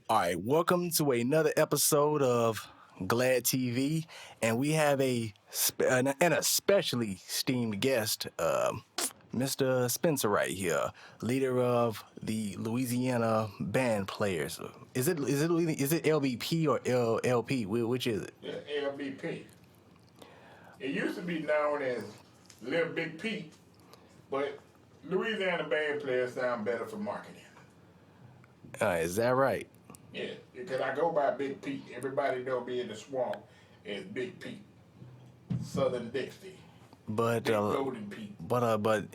All right, welcome to another episode of GladTV, and we have an especially esteemed guest, Mr. Spencer right here, leader of the Louisiana Band Players. Is it LBP or LLP? Which is it? Yeah, LBP. It used to be known as Little Big Pete, but Louisiana Band Players sound better for marketing. Is that right? Yeah, because I go by Big Pete. Everybody know me in the swamp as Big Pete, Southern Dixie, But Big Golden Pete. but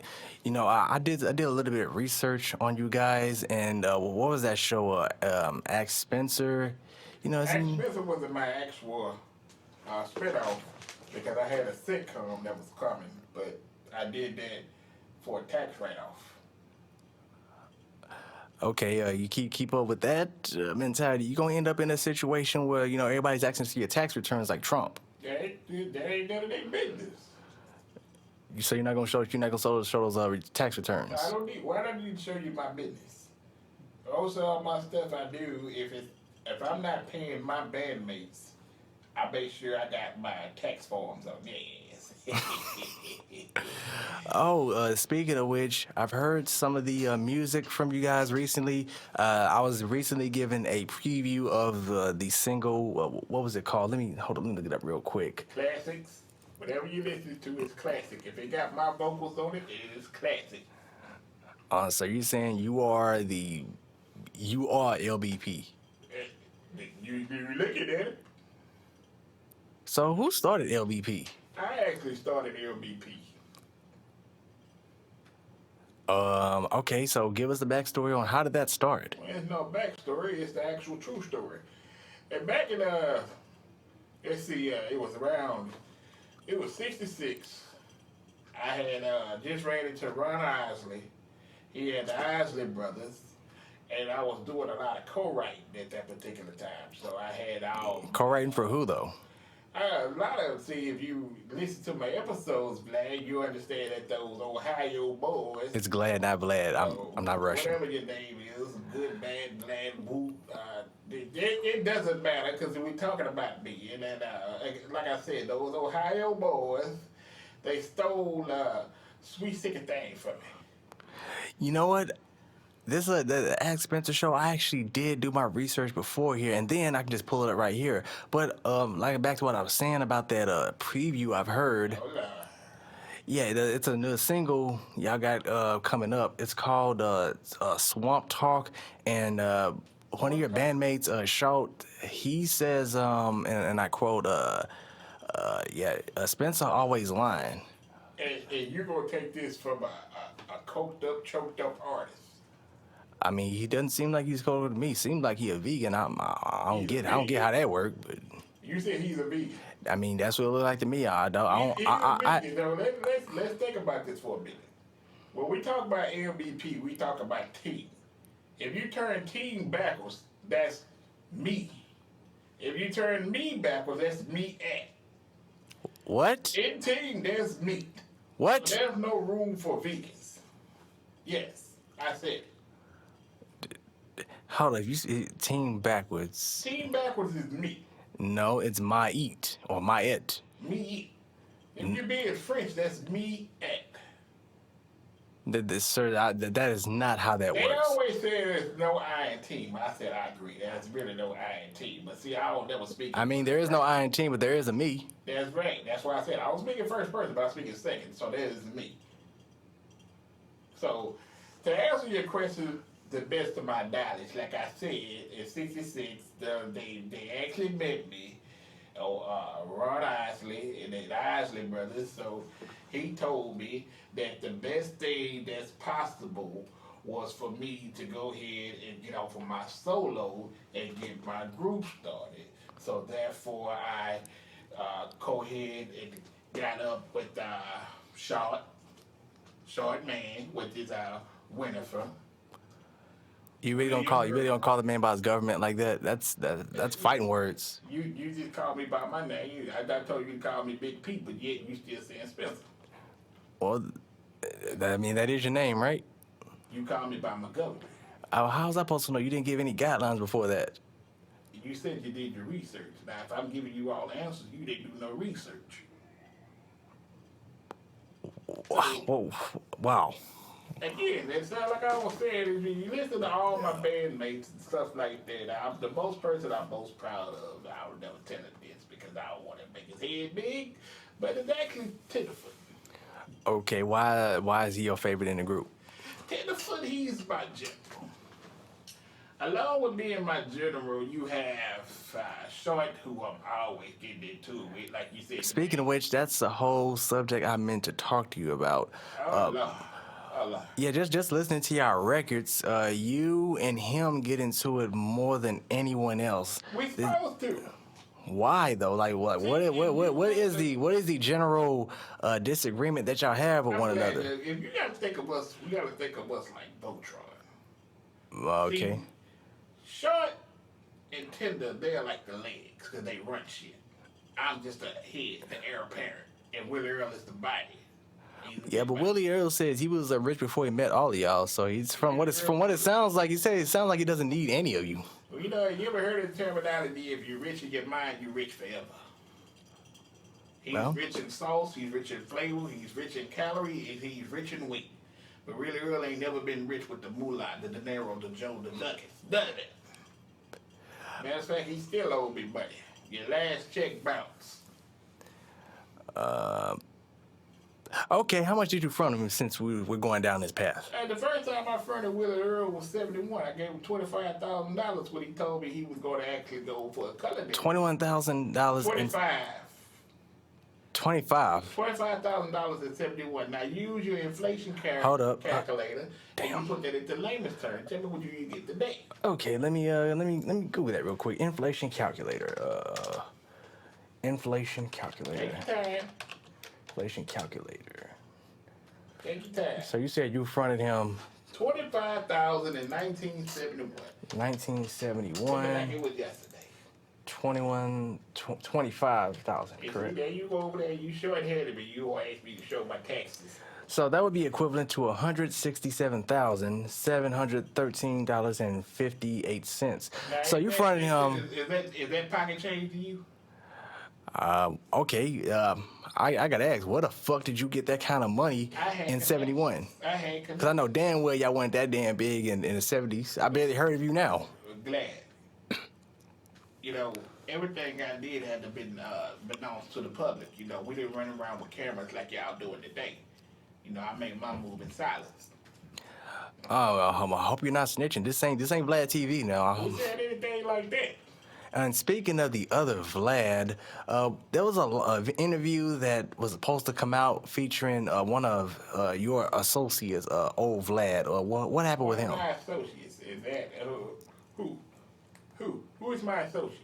you know, I did a little bit of research on you guys, and what was that show? Ask Spencer. You know, Ask Spencer wasn't my actual spinoff because I had a sitcom that was coming, but I did that for a tax write-off. Okay, you keep up with that mentality, you're gonna end up in a situation where everybody's asking to see your tax returns like Trump. That ain't none of their business. So you're not gonna show those tax returns. Why do I need to show you my business? Also, all my stuff I do, if I'm not paying my bandmates, I make sure I got my tax forms on. Yes. Oh, speaking of which, I've heard some of the music from you guys recently. I was recently given a preview of the single. What was it called? Let me look it up real quick. Classics. Whatever you listen to is classic. If it got my vocals on it, it is classic. So you're saying you are LBP. You looking at it? So who started LBP? I actually started LBP. Okay, so give us the backstory on how did that start? Well, it's no backstory. It's the actual true story. And back in let's see, it was 66. I had just ran into Ron Isley. He had the Isley brothers, and I was doing a lot of co-writing at that particular time. So I had all Co-writing for who though? If you listen to my episodes, Vlad, you understand that those Ohio boys. It's Glad, not Vlad. I'm not Russian. Whatever your name is, good, bad, Vlad, whoop. It doesn't matter because we're talking about me. And then, like I said, those Ohio boys, they stole Sweet Sicky Thing from me. You know what? This the Ask Spencer show. I actually did do my research before here, and then I can just pull it up right here. But like back to what I was saying about that preview I've heard. Yeah, it's a new single y'all got coming up. It's called Swamp Talk, and one of your bandmates, Short, he says, and I quote, Spencer always lying. And you're gonna take this from a coked up, choked up artist. I mean, he doesn't seem like he's cold to me. Seems like he a vegan. I don't get how that works. But you said he's a vegan. I mean, that's what it looks like to me. Let's think about this for a minute. When we talk about LBP, we talk about team. If you turn team backwards, that's me. If you turn me backwards, that's me at. What? In team, there's me. What? So there's no room for vegans. Yes, I said it. Hold on, you see team backwards. Team backwards is me. No, it's my eat or my it. Me eat. If you're being French, that's me at. Sir, that is not how that works. They always say there's no I in team. I said I agree. There's really no I in team. But see, I don't never speak. I mean, there is no I in team, but there is a me. That's right. That's why I said I was speaking first person, but I'm speaking second. So there is me. So to answer your question, the best of my knowledge, like I said, in '66, they actually met me. Ron Isley and the Isley brothers. So he told me that the best thing that's possible was for me to go ahead and get off of my solo and get my group started. So therefore, I go ahead and got up with Short Man with his Winifred. You really don't call the man by his government like that. That's fighting words. You just called me by my name. I told you to call me Big Pete, but yet you still saying Spencer. Well, I mean, that is your name, right? You call me by my government. How was I supposed to know? You didn't give any guidelines before that. You said you did your research. Now, if I'm giving you all the answers, you didn't do no research. Whoa, wow. Again, it sounds like I was saying, if you listen to all my bandmates and stuff like that, I'm the most person I'm most proud of. I would never tell him this because I don't want to make his head big, but it's actually Tenderfoot. Okay, why is he your favorite in the group? Tenderfoot, he's my general. Along with being my general, you have Short, who I'm always getting into it, like you said. Speaking of which, that's the whole subject I meant to talk to you about. Oh, Lord. Yeah, just listening to your records, you and him get into it more than anyone else. We supposed to. Why though? Like what is the general disagreement that y'all have with one another? If you gotta think of us, we gotta think of us like Voltron. Okay. See, Short and Tender, they're like the legs because they run shit. I'm just the head, the heir apparent, and Willie Earl is the body. Yeah, but Willie Earl says he was rich before he met all of y'all. So he's from what it sounds like. He said it sounds like he doesn't need any of you. Well, you know, you ever heard of the terminology? If you're rich in your mind, you're rich forever. He's rich in sauce. He's rich in flavor. He's rich in calorie. And he's rich in weight. But Willie Earl ain't never been rich with the moolah, the dinero, the Joe, the ducats. None of that. Matter of fact, he still owe me money. Your last check bounced. Okay, how much did you front him since we're going down this path? The first time I fronted Willie Earl was 71. I gave him $25,000 when he told me he was going to actually go for a color date. $21,000. 25. 25. $25,000 in 71. Now use your inflation calculator. Damn. And put that into layman's terms. Tell me what you get today. Okay, let me Google that real quick. Inflation calculator. Inflation calculator. Take your time. Inflation calculator. Take your time. So you said you fronted him $25,000 in 1971. 1971. Like it was yesterday. 25,000, correct? There you go over there. You short-headed me. You gonna ask me to show my taxes. So that would be equivalent to $167,713.58. So you fronted him. Is that pocket change to you? Okay. I gotta ask, where the fuck did you get that kind of money in 71? I had Because I know damn well y'all weren't that damn big in the 70s. I barely heard of you now. Glad. You know, everything I did had to be known to the public. You know, we didn't run around with cameras like y'all doing today. You know, I made my move in silence. Oh, I hope you're not snitching. This ain't Vlad TV now. Who said anything like that? And speaking of the other Vlad, there was an interview that was supposed to come out featuring one of your associates, old Vlad. What happened with him? My associates is that who? Who is my associate?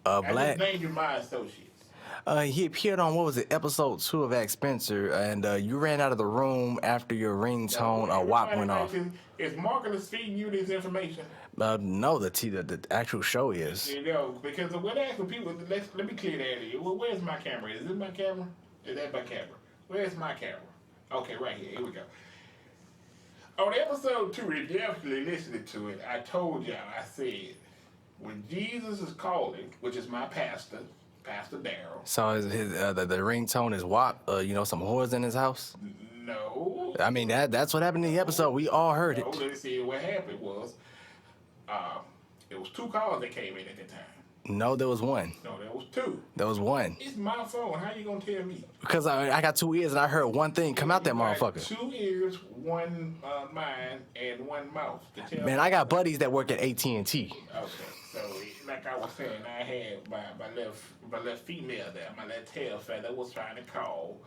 I Vlad. just named you my associates. He appeared on, what was it, episode 2 of Ask Spencer, and you ran out of the room after your ringtone WAP went off. Is Marcus feeding you this information? No, the actual show is. You know, because when I ask people, let me clear that area. Well, where's my camera? Is this my camera? Is that my camera? Where's my camera? Okay, right here. Here we go. On episode 2, if you actually listening to it, I told y'all, I said, when Jesus is calling, which is my pastor, Pastor Darrell. So is his the ringtone is WAP? Some whores in his house? No. I mean that's what happened in the episode. We all heard it. Let's see. What happened was, it was 2 calls that came in at the time. No, there was one. No, there was 2. There was one. It's my phone. How you gonna tell me? Because I got 2 ears and I heard one thing come out that motherfucker. 2 ears, 1 mind, and 1 mouth. Man, I got buddies that work at AT&T. Okay, so like I was saying, I had my left female there, my left tail feather was trying to call.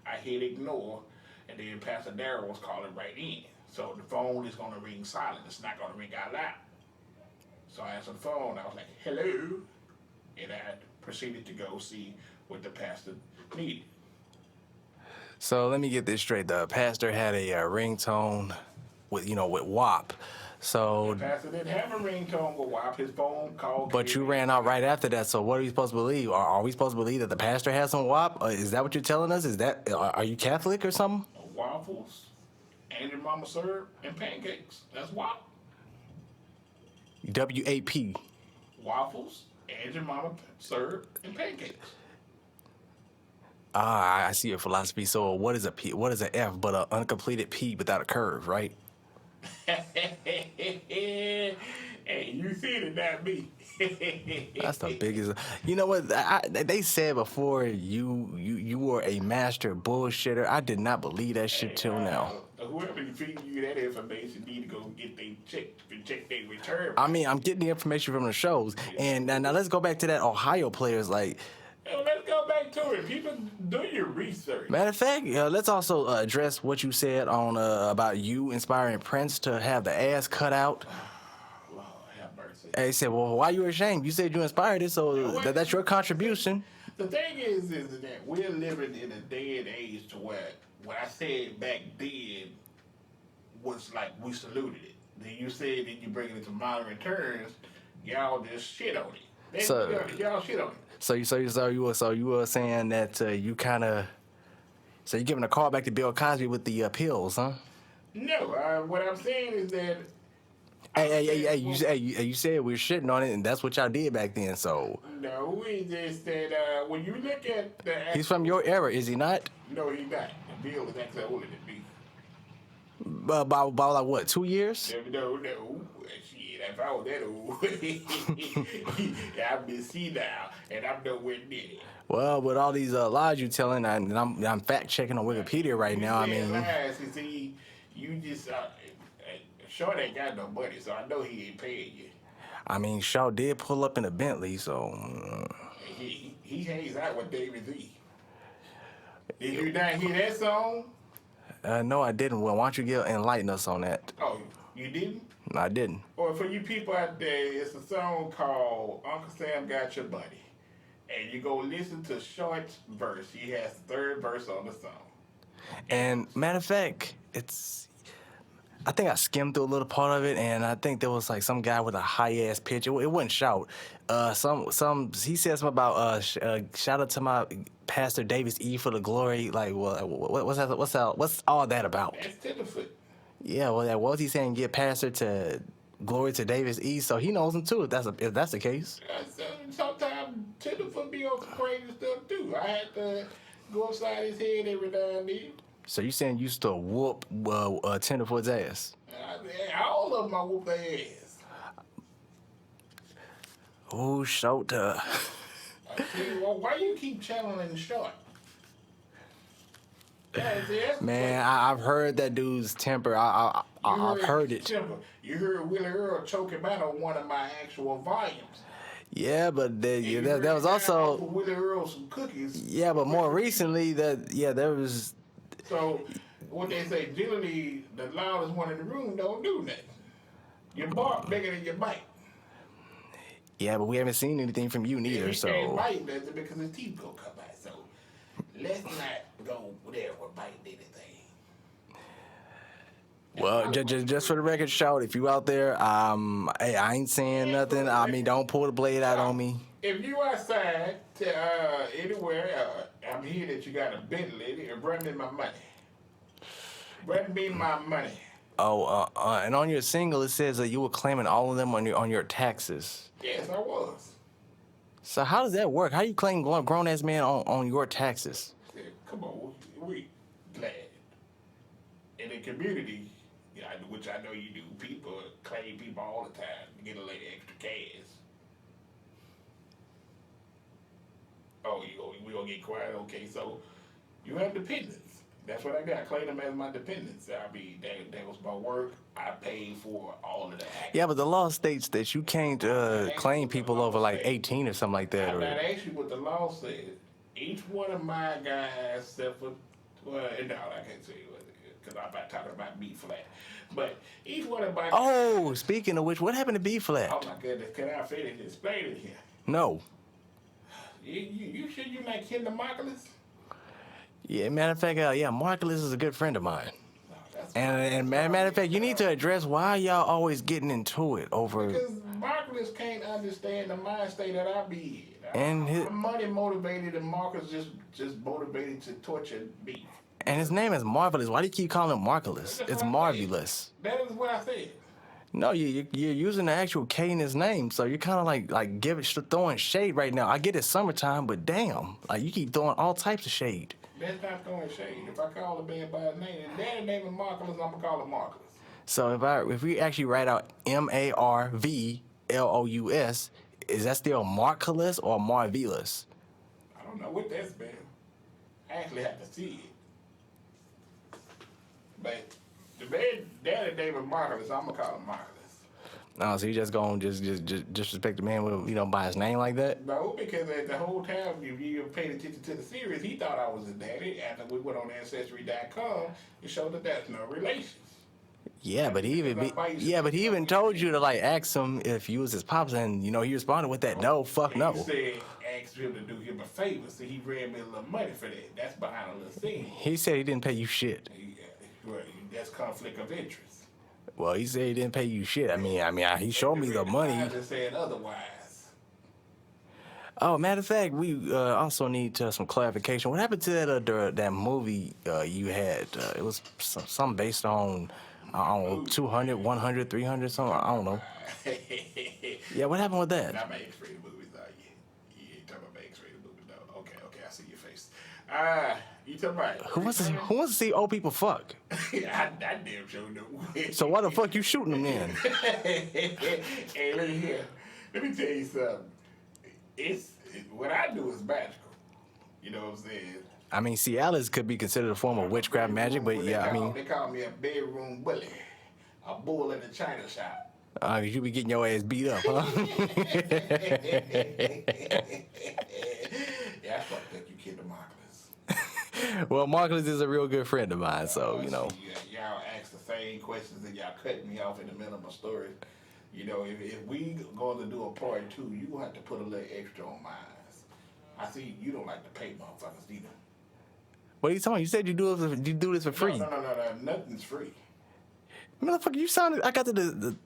I hit ignore, and then Pastor Darrell was calling right in. So the phone is gonna ring silent. It's not gonna ring out loud. So I answered the phone. I was like, "Hello," and I proceeded to go see what the pastor needed. So let me get this straight. The pastor had a ringtone with WAP. So The pastor didn't have a ringtone with WAP. His phone called. But you ran out right after that. So what are we supposed to believe? Are we supposed to believe that the pastor has some WAP? Is that what you're telling us? Are you Catholic or something? No, waffles, and your mama syrup, and pancakes. That's WAP. WAP. Waffles, and your mama syrup, and pancakes. Ah, I see your philosophy. So what is a P? What is an F but an uncompleted P without a curve, right? Hey, you said it, not me. That's the biggest. You know what? They said before you were a master bullshitter. I did not believe that shit till now. Whoever feeding you that information need to go get they check their return. I mean, I'm getting the information from the shows, and now let's go back to that Ohio players. Like, Let's go back to it. People, do your research. matter of fact, let's also address what you said on about you inspiring Prince to have the ass cut out. Lord have mercy. And he said, "Well, why you ashamed? You said you inspired it, so that's your contribution." The thing is that we're living in a day and age to where what I said back then was like we saluted it. Then you said that you bring it into modern terms, y'all just shit on it. Y'all shit on it. So you were saying that you kind of, so you giving a call back to Bill Cosby with the pills, huh? No, what I'm saying is that. Hey, you said we were shitting on it, and that's what y'all did back then. So No, we just said when you look at the. he's from your era, is he not? No, he's not. Bill is actually older than me. About like what, 2 years? No. Shit, if I was that old, I'd be senile, and I'm nowhere near it. Well, with all these lies you telling, and I'm fact checking on Wikipedia right now. I mean, lies, see, you just Short ain't got no money, so I know he ain't paying you. I mean, Shaw did pull up in a Bentley, so. He hangs out with David Z. Did you not hear that song? No, I didn't. Well, why don't you enlighten us on that? Oh, you didn't? No, I didn't. Or for you people out there, it's a song called Uncle Sam Got Your Money. And you go listen to Short's verse. He has the third verse on the song. And matter of fact, I think I skimmed through a little part of it, and I think there was like some guy with a high ass pitch. It wasn't Shout. He said something about shout out to my Pastor Davis E for the glory. Like, what's that? What's all that about? That's Tenderfoot. Yeah, well, what was he saying? Get Pastor to glory to Davis E, so he knows him too. If that's the case. Sometimes Tenderfoot be on some crazy stuff too. I had to go upside his head every now and then. So you saying you used to whoop Tenderfoot's ass? All of them I whoop their ass. Oh, Short. I tell you what, why you keep channeling Short? Man, I've heard that dude's temper. I've heard it. Temper. You heard Willie Earl choke him out on one of my actual volumes. Yeah, but that was also Willie Earl some cookies. Yeah, but more recently there was. So what they say, generally the loudest one in the room don't do nothing. Your bark bigger than your bite. Yeah, but we haven't seen anything from you neither. He so can't bite nothing because his teeth gonna come out. So let's not go there with biting anything. Well, just for the record, Shout, if you out there, hey, I ain't saying nothing. I mean, don't pull the blade out on me. If you outside to anywhere, I'm here that you got a Bentley, run me my money. Run me my money. Oh, and on your single it says that you were claiming all of them on your taxes. Yes, I was. So how does that work? How you claim grown ass man on your taxes? Come on, we glad. In the community, which I know you do, people claim people all the time to get a little extra cash. Oh, we gonna get quiet? Okay, so you have dependents. That's what I got. Claim them as my dependents. I mean, that was my work. I paid for all of that. Yeah, but the law states that you can't claim people over like 18 or something like that. I'm not actually what the law says. Each one of my guys, except for, no, I can't say what it is because I'm not talking about B-flat. But each one of my guys. Oh, speaking of which, what happened to B-flat? Oh my goodness, can I finish explaining here? No. You sure you like Kinder Margulis? Yeah, matter of fact, Margulis is a good friend of mine. No, and matter of fact, you need to address why y'all always getting into it over. Because Margulis can't understand the mind state that I be in. And I'm money motivated, and Marcus just motivated to torture me. And his name is Marvelous. Why do you keep calling him Marvelous? That's It's what I Marvelous. said. That is what I said. No, you're using the actual K in his name, so you're kind of like throwing shade right now. I get it's summertime, but damn, like you keep throwing all types of shade. That's not throwing shade. If I call a man by his name, and daddy name is Marcus, I'm gonna call him Marcus. So if we actually write out Marvlous, is that still Marculus or Marvelous? I don't know what that's been. I actually have to see it. But the man daddy name is Marcus, I'm gonna call him Marcus. No, so you just gonna just disrespect the man with by his name like that? No, because at the whole time, if you paid attention to the series, he thought I was his daddy. After we went on Ancestry.com, it showed that that's no relations. Yeah, but he even told you to like ask him if you was his pops, and he responded with that no, fuck no. He said asked him to do him a favor, so he ran me a little money for that. That's behind a little scene. He said he didn't pay you shit. That's conflict of interest. Well, he said he didn't pay you shit. I mean, he showed me the money. I just said otherwise. Oh, matter of fact, we also need some clarification. What happened to that movie you had? It was something based on, I don't know, 200, 100, 300, something. I don't know. Yeah, what happened with that? Not my X-rated movies, though. You ain't talking about my X-rated movies, though. Okay, I see your face. You talking about... Who wants to see old people fuck? I damn sure do. So why the fuck you shooting them then? Hey, look here. Let me tell you something. What I do is magical. You know what I'm saying? I mean, Cialis could be considered a form of witchcraft magic, but yeah, They call me a bedroom bully. A bull in the china shop. You be getting your ass beat up, huh? Yeah, I fucked up you kid the Marcus. Well, Marcus is a real good friend of mine, so, Y'all ask the same questions and y'all cut me off in the middle of my story. If we going to do a part 2, you gonna have to put a little extra on mine. I see you don't like to pay motherfuckers either. What are you talking about? You said you do this for free. No, nothing's free. Motherfucker, you sounded. I got the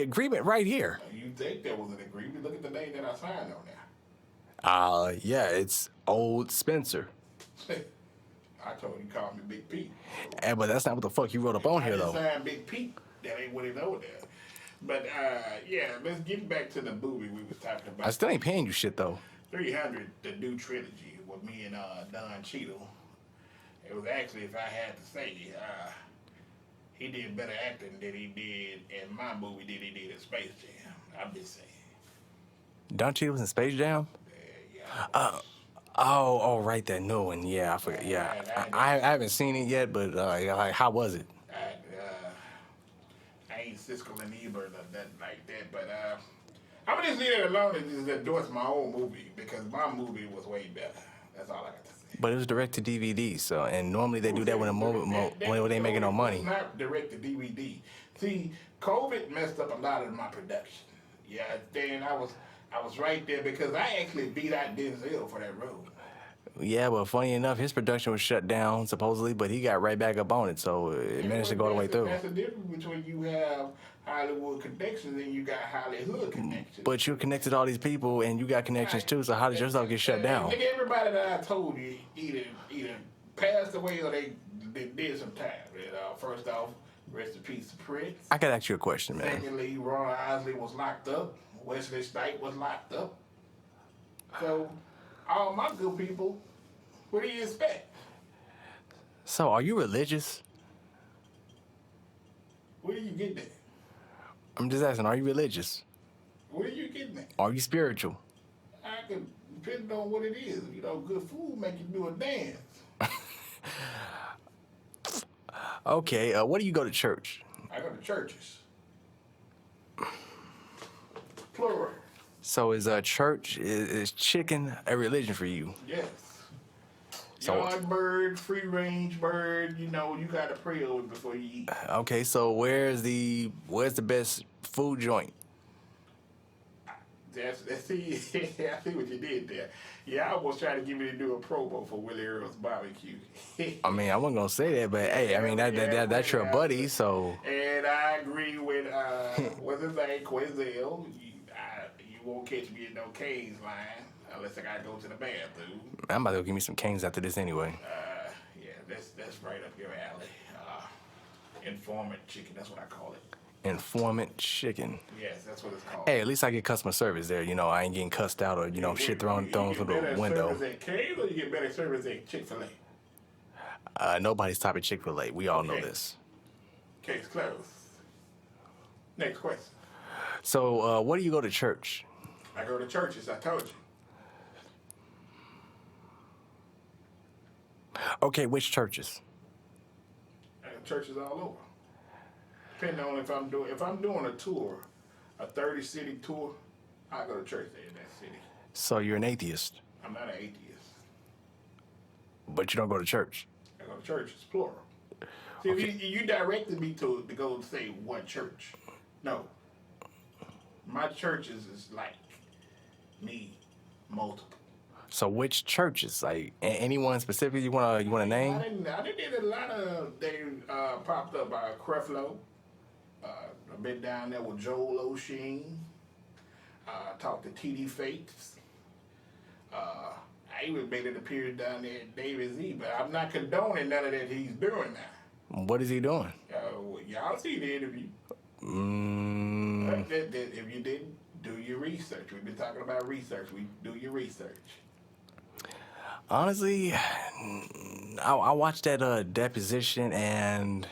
agreement right here. You think there was an agreement? Look at the name that I signed on there. Yeah, it's old Spencer. I told you call me Big Pete. But that's not what the fuck you wrote up on here, though. I signed Big Pete. That ain't what it over there. But yeah, let's get back to the movie we was talking about. I still ain't paying you shit though. 300, the new trilogy with me and Don Cheadle. It was actually, if I had to say, he did better acting than he did in my movie than he did in Space Jam. I'm just saying. Don Cheadle was in Space Jam? Yeah. Oh, right, that new one. Yeah, I forgot. Yeah, I haven't seen it yet, but like, how was it? I ain't Siskel and Ebert or nothing like that, but I'm gonna just leave it alone and just endorse my own movie because my movie was way better. That's all I got to say. But it was direct to DVD, so and normally they do that when they making no money. It's not direct to DVD. See, COVID messed up a lot of my production. Yeah, Dan, I was right there because I actually beat out Denzel for that role. Yeah, but funny enough, his production was shut down supposedly, but he got right back up on it, so it managed to go all the way through. That's the difference between you have Hollywood connections and you got Hollywood connections. But you connected all these people and you got connections too, so how did your stuff get shut down? Nigga, everybody that I told you either passed away or they did some time. First off, rest in peace to Prince. I gotta ask you a question, man. Secondly, Ron Isley was locked up. Wesley Snipes was locked up. So, all my good people, what do you expect? So, are you religious? What are you getting at? I'm just asking, are you religious? What are you getting at? Are you spiritual? I can, depending on what it is. Good food make you do a dance. Okay, where do you go to church? I go to churches. Plural. So is church, is chicken a religion for you? Yes. So, yard bird, free range bird, you gotta pray over it before you eat. Okay, so where's the best food joint? I see what you did there. Yeah, I was trying to get me to do a promo for Willie Earl's barbecue. I mean, I wasn't gonna say that, but hey, I mean that's your buddy, so. And I agree with what's his name, Quizell. You won't catch me in no Cane's line unless I gotta go to the bathroom. I'm about to go give me some canes after this anyway. Yeah, that's Informant chicken, that's what I call it. Informant chicken. Yes, that's what it's called. Hey, at least I get customer service there. You know, I ain't getting cussed out or, you know, shit thrown through the window. You get better service at K's or you get better service at Chick-fil-A? Nobody's topping Chick-fil-A. We all know this. Case closed. Next question. So, where do you go to church? I go to churches, I told you. Okay, which churches? I got churches all over. Depending on if I'm doing a tour, a 30-city tour, I go to church there in that city. So you're an atheist, I'm not an atheist. but you don't go to church. I go to church, it's plural. See, Okay. if you directed me to go say what church. No. My churches is like me, multiple. So which churches? Like anyone specifically you wanna name? I did a lot of, they popped up by Creflo. I've been down there with Joel Osteen. Talked to T.D. Fates. I even made an appearance down there at David Z, but I'm not condoning none of that he's doing now. What is he doing? Y'all see the interview. If you didn't, do your research. We've been talking about research. Do your research. Honestly, I watched that deposition and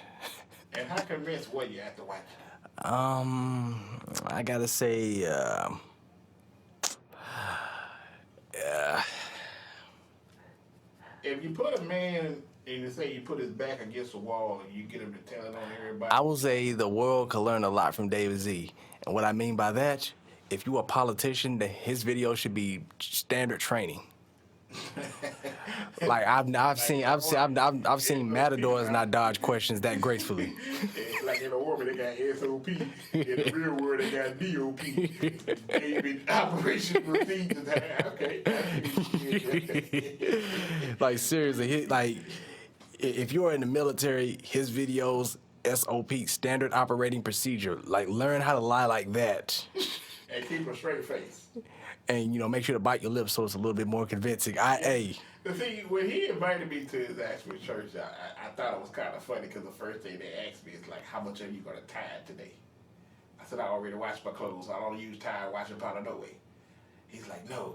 And how convinced were you after watching it? I gotta say, If you put a man and you say you put his back against the wall and you get him to tell it on everybody. I will say the world could learn a lot from David Z. And what I mean by that, if you a politician, his video should be standard training. Like I've seen matadors not dodge questions that gracefully. Like in a woman, they got SOP. In the real world, they got DOP. David Operation Procedures. Okay. Like seriously, like if you're in the military, his videos SOP, standard operating procedure. Like learn how to lie like that. And keep a straight face. And, you know, make sure to bite your lips so it's a little bit more convincing. See, when he invited me to his actual church, I thought it was kind of funny because the first thing they asked me is like, how much are you going to tithe today? I said, I already washed my clothes. I don't use tithe washing powder no way. He's like, no.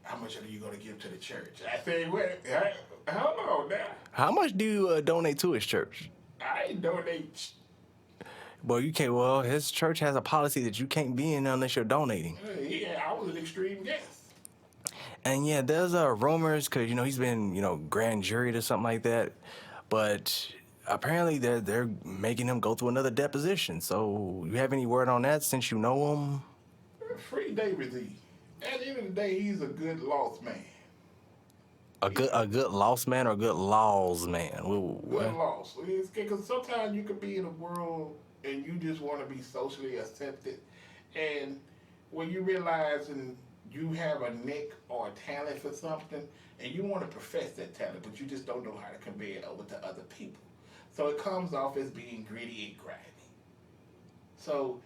How much are you going to give to the church? I said, wait, hold on now. How much do you donate to his church? I ain't donate. Well, you can't. Well, his church has a policy that you can't be in unless you're donating. Yeah, I was an extreme guest. And yeah, there's rumors because you know he's been grand juried or something like that, but apparently they're making him go through another deposition. So you have any word on that since you know him? Free David Z. At the end of the day, he's a good lost man. A good lost man or a good laws man? Good lost. Because sometimes you could be in a world and you just want to be socially accepted. And when you realize and you have a nick or a talent for something, and you want to profess that talent, but you just don't know how to convey it over to other people. So it comes off as being gritty and grimy. So,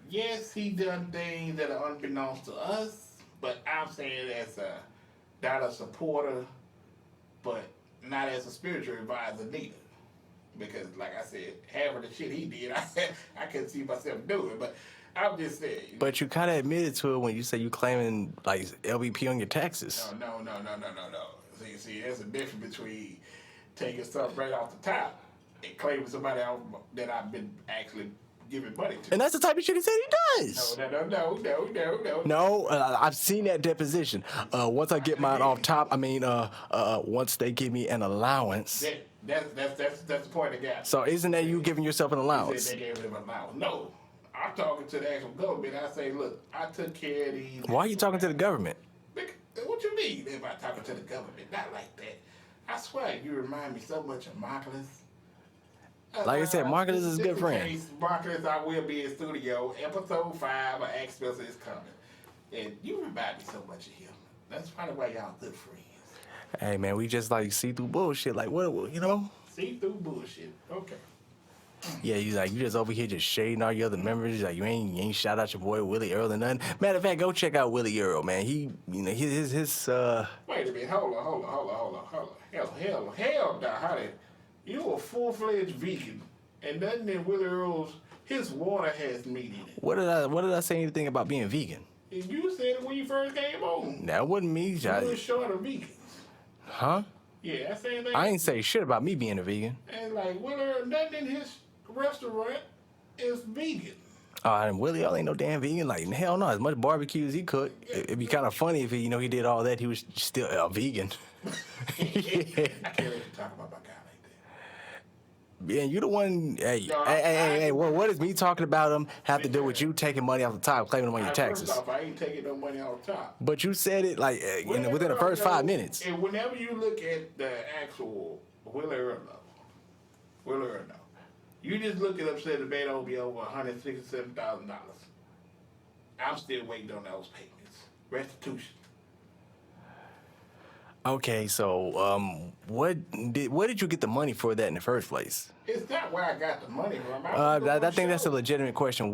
yes, he done things that are unbeknownst to us, but I'm saying as not a supporter, but not as a spiritual advisor neither. Because, like I said, half of the shit he did, I couldn't see myself doing. But I'm just saying. But you kind of admitted to it when you say you claiming like LVP on your taxes. No. See, there's a difference between taking stuff right off the top and claiming somebody else that I've been actually giving money to. And that's the type of shit he said he does. No. No, I've seen that deposition. Once I get mine off top, once they give me an allowance. That's the point of got. So isn't that you giving yourself an allowance? They gave him an allowance. No. I'm talking to the actual government. I say, look, I took care of these. Why are you talking to the government? What you mean if I talking to the government? Not like that. I swear, you remind me so much of Marcus. Like I said, Marcus is a good friend. Marcus, I will be in studio. Episode 5 of Ask Spencer is coming. And you remind me so much of him. That's probably why y'all good friends. Hey, man, we just like see through bullshit. Like, what, See through bullshit. Okay. Yeah, you just over here just shading all your other members. Like you ain't shout out your boy Willie Earl or nothing. Matter of fact, go check out Willie Earl, man. He, his. Wait a minute, hold on. Hell, no, how did you a full-fledged vegan And nothing in Willie Earl's, his water has meat in it. What did I say anything about being vegan? And you said it when you first came on. That wasn't me. You were short of vegans. Huh? Yeah, that's saying that. I ain't say shit about me being a vegan. And like Willie Earl, nothing in his restaurant is vegan. And Willie Earl ain't no damn vegan. Like, hell no. As much barbecue as he cooked, it'd be kind of funny if he, he did all that. He was still a vegan. I can't let you talk about my guy like that. Yeah, you the one. Hey, No, hey. What does me talking about him have to do with you taking money off the top, claiming them on your taxes? First off, I ain't taking no money off top. But you said it like within the first 5 minutes. And whenever you look at the actual Willie Earl, you just look it up, said the man will be over $167,000. I'm still waiting on those payments. Restitution. Okay, so what did you get the money for that in the first place? It's not where I got the money from. I think that's a legitimate question.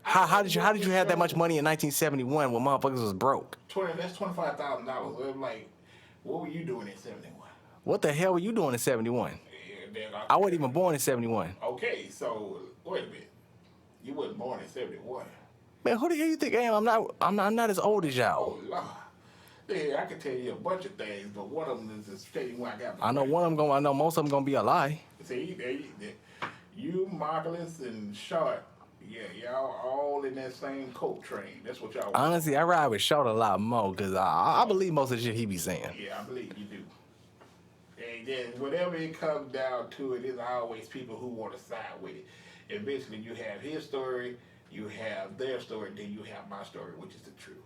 How did you have that much money in 1971 when motherfuckers was broke? That's $25,000. Like, what were you doing in 71? What the hell were you doing in 71? I wasn't even born in 71. Okay, so wait a minute. You wasn't born in 71. Man, who the hell you think I am? I'm not as old as y'all. Oh Lord. Yeah, I can tell you a bunch of things, but one of them is tell you when I got. I know one of them I know most of them gonna be a lie. See, you, Marcellus, and Short, yeah, y'all all in that same coat train. That's what y'all. Honestly, I ride with Short a lot more because I believe most of the shit he be saying. Yeah, I believe you do. And then whatever it comes down to, it is always people who want to side with it. And basically, you have his story, you have their story, then you have my story, which is the truth.